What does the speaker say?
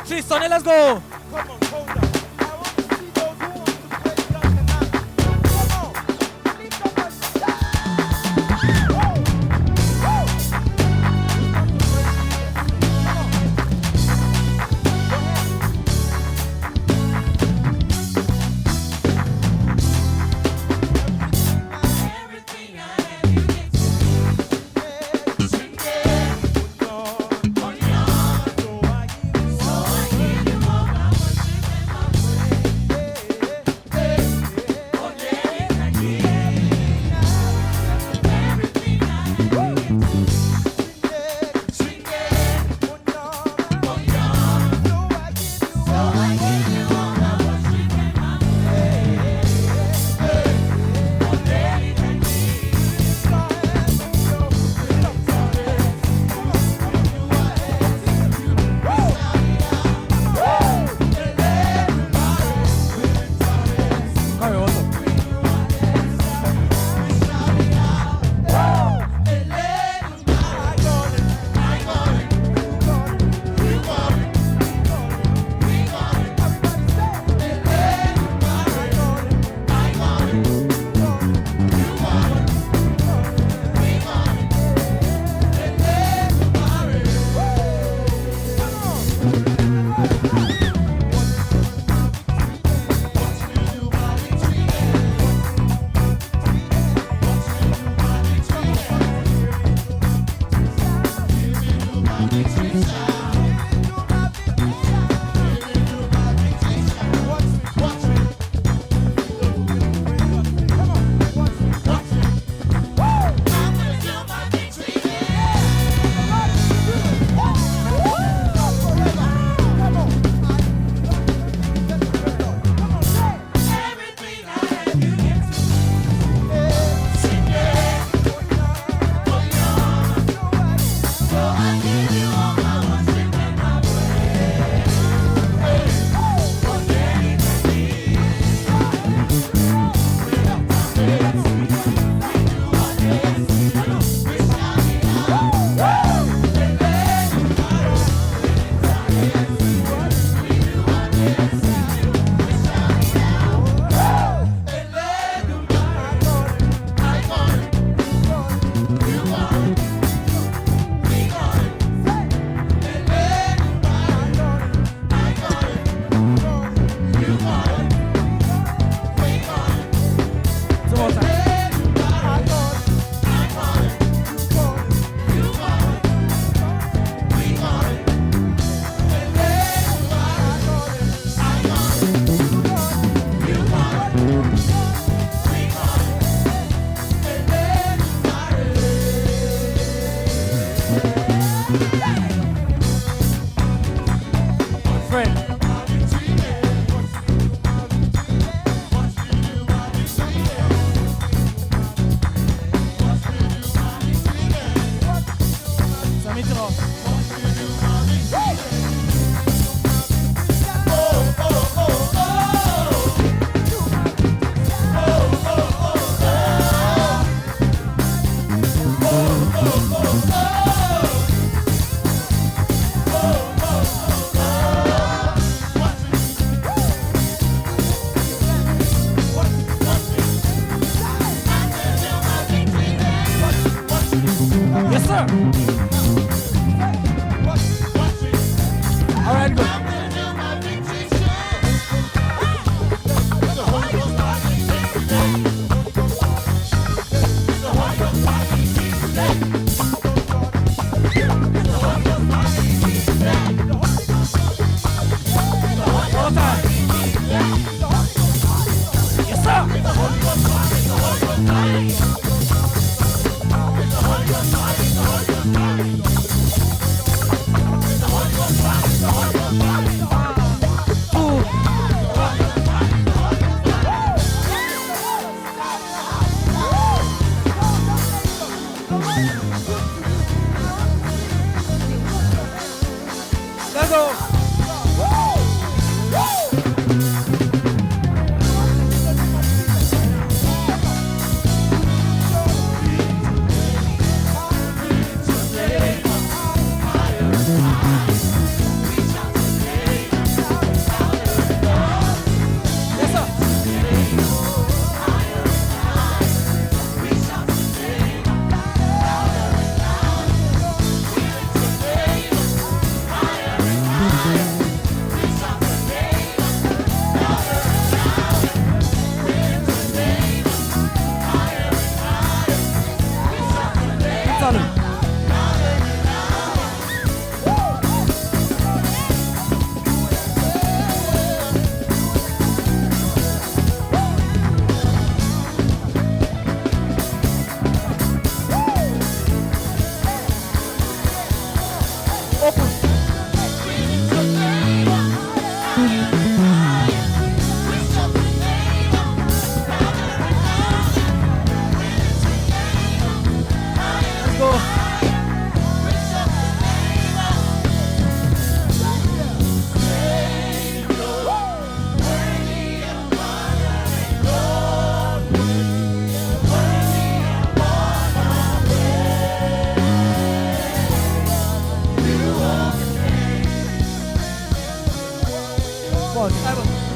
Tristan, let's go. Come on, Coza. I want to see those who want to play just tonight. Come on. Lift up and shout. Woo! Woo! Everything I have, you get to sing it. So I give you all my worship and my praise. Oh, Daddy, I give everything I have, you get to sing it. Oh, so I give you all my worship and my praise. Oh, Daddy, I give Come on, awesome. everything I have, you get to sing it. So I give you all my worship and my praise. Oh, Daddy, I give Some more time. Friend. Sami drauf. much.